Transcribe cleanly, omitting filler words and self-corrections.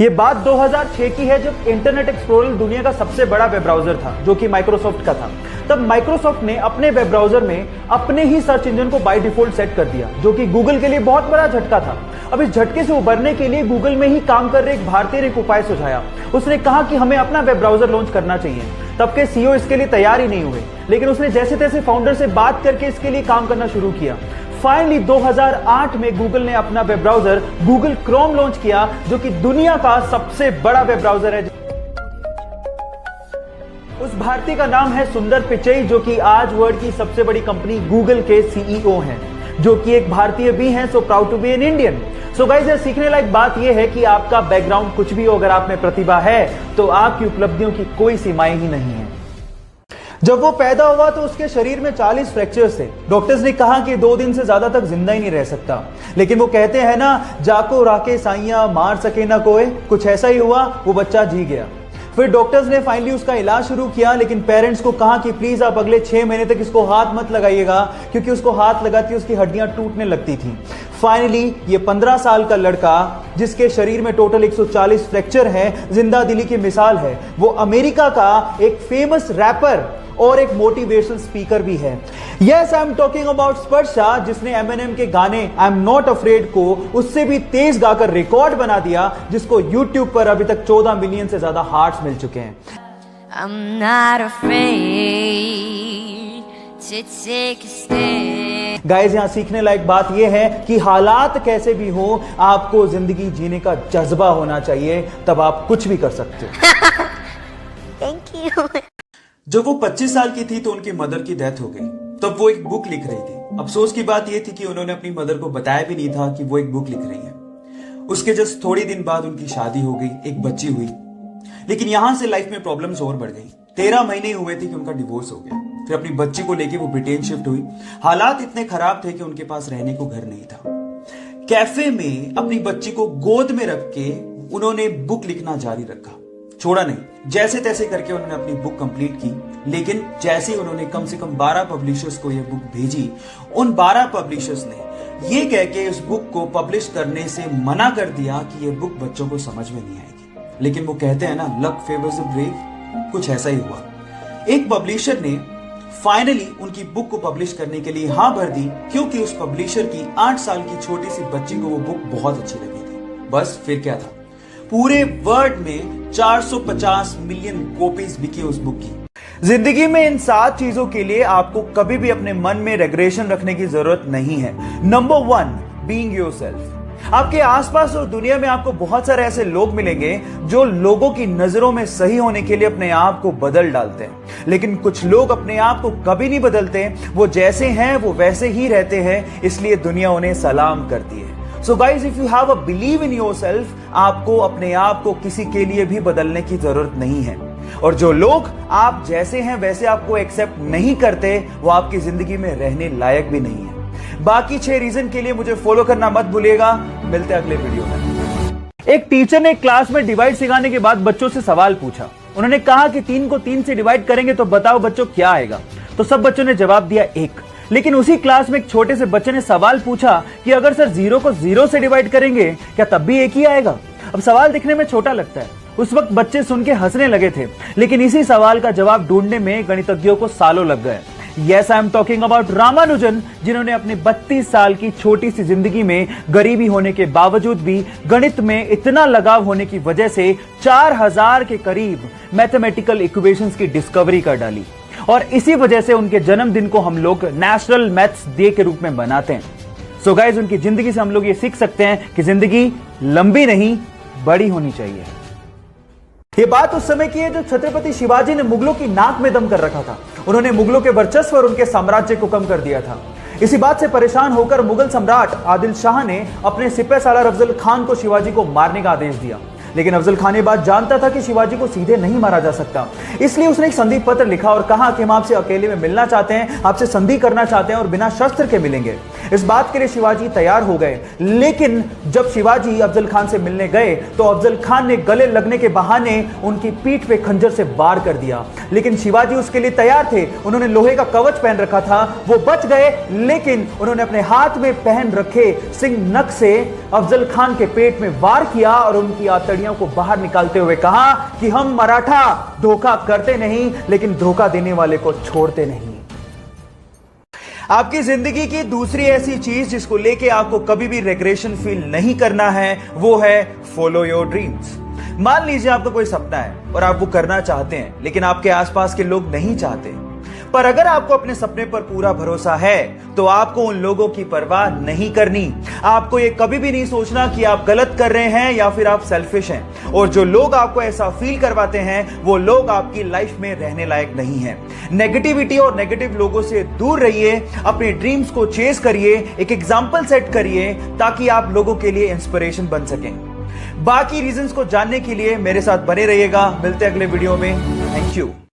ये बात 2006 की है, जब इंटरनेट एक्सप्लोरर दुनिया का सबसे बड़ा वेब ब्राउजर था, जो कि माइक्रोसॉफ्ट का था। तब माइक्रोसॉफ्ट ने अपने वेब ब्राउजर में अपने ही सर्च इंजन को बाय डिफॉल्ट सेट कर दिया, जो कि गूगल के लिए बहुत बड़ा झटका था। अब इस झटके से उबरने के लिए गूगल में ही काम कर रहे एक भारतीय ने एक उपाय सुझाया। उसने कहा कि हमें अपना वेब ब्राउजर लॉन्च करना चाहिए। तब के सीईओ इसके लिए तैयार ही नहीं हुए, लेकिन उसने जैसे तैसे फाउंडर से बात करके इसके लिए काम करना शुरू किया। फाइनली 2008 में गूगल ने अपना web browser Google Chrome launch किया, जो कि दुनिया का सबसे बड़ा वेब ब्राउजर है। उस भारतीय का नाम है सुंदर पिचई, जो कि आज वर्ल्ड की सबसे बड़ी कंपनी गूगल के सीईओ हैं, जो कि एक भारतीय भी हैं। So proud to be an Indian. So guys, ये सीखने लायक बात यह है कि आपका बैकग्राउंड कुछ भी हो, अगर आप में प्रतिभा है तो आपकी उपलब्धियों की कोई सीमाएं ही नहीं है। जब वो पैदा हुआ तो उसके शरीर में 40 फ्रैक्चर्स थे। डॉक्टर्स ने कहा कि 2 दिन से ज्यादा तक जिंदा ही नहीं रह सकता, लेकिन वो कहते हैं ना, जाको राके साइया मार सके ना कोई, कुछ ऐसा ही हुआ, वो बच्चा जी गया। फिर डॉक्टर्स ने फाइनली उसका इलाज शुरू किया, लेकिन पेरेंट्स को कहा कि प्लीज आप अगले 6 महीने तक इसको हाथ मत लगाइएगा, क्योंकि उसको हाथ लगाती उसकी हड्डियां टूटने लगती थी। फाइनली ये 15 साल का लड़का, जिसके शरीर में टोटल 140 फ्रैक्चर है, जिंदा दिली की मिसाल है। वो अमेरिका का एक फेमस रैपर और एक मोटिवेशनल स्पीकर भी है। Yes, I am talking about Sparsha, जिसने एमएनएम के गाने आई एम नॉट अफ्रेड को उससे भी तेज गाकर रिकॉर्ड बना दिया, जिसको यूट्यूब पर अभी तक 14 मिलियन से ज्यादा हार्ट्स मिल चुके हैं। I'm not afraid to take a stand. Guys, यहां सीखने लायक बात यह है कि हालात कैसे भी हो, आपको जिंदगी जीने का जज्बा होना चाहिए, तब आप कुछ भी कर सकते हो। Thank you. जब वो 25 साल की थी तो उनकी मदर की डेथ हो गई। तब वो एक बुक लिख रही थी। अफसोस की बात यह थी कि उन्होंने अपनी मदर को बताया भी नहीं था कि वो एक बुक लिख रही है। उसके जस्ट थोड़ी दिन बाद उनकी शादी हो गई, एक बच्ची हुई। लेकिन यहां से लाइफ में प्रॉब्लम्स और बढ़ गई। 13 महीने हुए थे कि उनका डिवोर्स हो गया। फिर अपनी बच्ची को लेके वो ब्रिटेन शिफ्ट हुई। हालात इतने खराब थे कि उनके पास रहने को घर नहीं था। कैफे में अपनी बच्ची को गोद में रख के उन्होंने बुक लिखना जारी रखा, छोड़ा नहीं। जैसे तैसे करके उन्होंने अपनी बुक कंप्लीट की। लेकिन जैसे उन्होंने कम से कम 12 पब्लिशर्स को यह बुक भेजी, उन 12 पब्लिशर्स ने ये कह के इस बुक को पब्लिश करने से मना कर दिया कि यह बुक बच्चों को समझ में नहीं आएगी। लेकिन वो कहते हैं ना, लक फेवर्स द ब्रेव, कुछ ऐसा ही हुआ। एक पब्लिशर ने फाइनली उनकी बुक को पब्लिश करने के लिए हाँ भर दी, क्योंकि उस पब्लिशर की 8 साल की छोटी सी बच्ची को वो बुक बहुत अच्छी लगी थी। बस फिर क्या था, पूरे वर्ल्ड में 450 मिलियन कॉपीज बिकी उस बुक की। जिंदगी में इन 7 चीजों के लिए आपको कभी भी अपने मन में रेग्रेशन रखने की जरूरत नहीं है। Number 1, being yourself. आपके आसपास और दुनिया में आपको बहुत सारे ऐसे लोग मिलेंगे जो लोगों की नजरों में सही होने के लिए अपने आप को बदल डालते हैं, लेकिन कुछ लोग अपने आप को कभी नहीं बदलते। वो जैसे हैं वो वैसे ही रहते हैं, इसलिए दुनिया उन्हें सलाम करती है। So guys, if you have a believe in yourself, आपको अपने आप को किसी के लिए भी बदलने की जरूरत नहीं है। और जो लोग आप जैसे हैं वैसे आपको एक्सेप्ट नहीं करते, वो आपकी जिंदगी में रहने लायक भी नहीं है। बाकी 6 रीजन के लिए मुझे फॉलो करना मत भूलिएगा। मिलते हैं अगले वीडियो में। एक टीचर ने क्लास में डिवाइड सिखाने के बाद बच्चों से सवाल पूछा। उन्होंने कहा कि 3 को 3 से डिवाइड करेंगे तो बताओ बच्चों क्या आएगा। तो सब बच्चों ने जवाब दिया 1। लेकिन उसी क्लास में एक छोटे से बच्चे ने सवाल पूछा कि अगर सर 0 को 0 से डिवाइड करेंगे क्या तब भी 1 ही आएगा। अब सवाल दिखने में छोटा लगता है, उस वक्त बच्चे सुन के हंसने लगे थे, लेकिन इसी सवाल का जवाब ढूंढने में गणितज्ञों को सालों लग गए। Yes, I am talking about Ramanujan, जिन्होंने अपनी 32 साल की छोटी सी जिंदगी में गरीबी होने के बावजूद भी गणित में इतना लगाव होने की वजह से 4000 के करीब मैथमेटिकल इक्वेशंस की डिस्कवरी कर डाली। और इसी वजह से उनके जन्मदिन को हम लोग नेशनल मैथ्स डे के रूप में मनाते हैं। सो गाइस, उनकी जिंदगी से हम लोग ये सीख सकते हैं कि जिंदगी लंबी नहीं, बड़ी होनी चाहिए। ये बात उस समय की है जब छत्रपति शिवाजी ने मुगलों की नाक में दम कर रखा था। उन्होंने मुगलों के वर्चस्व और उनके साम्राज्य को कम कर दिया था। इसी बात से परेशान होकर मुगल सम्राट आदिल शाह ने अपने सिपहसालार अफजल खान को शिवाजी को मारने का आदेश दिया। लेकिन अफजल खान ये बात जानता था कि शिवाजी को सीधे नहीं मारा जा सकता, इसलिए उसने एक संधि पत्र लिखा और कहा कि हम आपसे अकेले में मिलना चाहते हैं, आपसे संधि करना चाहते हैं और बिना शस्त्र के मिलेंगे। इस बात के लिए शिवाजी तैयार हो गए, लेकिन जब शिवाजी अफजल खान से मिलने गए तो अफजल खान ने गले लगने के बहाने उनकी पीठ पे खंजर से वार कर दिया। लेकिन शिवाजी उसके लिए तैयार थे, उन्होंने लोहे का कवच पहन रखा था, वो बच गए, लेकिन उन्होंने अपने हाथ में पहन रखे सिंह नख से अफजल खान के पेट में वार किया और उनकी आंतड़ियों को बाहर निकालते हुए कहा कि हम मराठा धोखा करते नहीं, लेकिन धोखा देने वाले को छोड़ते नहीं। आपकी जिंदगी की दूसरी ऐसी चीज जिसको लेके आपको कभी भी रिग्रेशन फील नहीं करना है, वो है फॉलो योर ड्रीम्स। मान लीजिए आपका कोई सपना है और आप वो करना चाहते हैं, लेकिन आपके आसपास के लोग नहीं चाहते। पर अगर आपको अपने सपने पर पूरा भरोसा है तो आपको उन लोगों की परवाह नहीं करनी। आपको ये कभी भी नहीं सोचना कि आप गलत कर रहे हैं या फिर आप सेल्फिश हैं। और जो लोग आपको ऐसा फील करवाते हैं वो लोग आपकी लाइफ में रहने लायक नहीं हैं। नेगेटिविटी और नेगेटिव लोगों से दूर रहिए, अपने ड्रीम्स को चेस करिए, एक एग्जाम्पल सेट करिए ताकि आप लोगों के लिए इंस्पिरेशन बन सकें। बाकी रीजंस को जानने के लिए मेरे साथ बने रहिएगा। मिलते हैं अगले वीडियो में। Thank you.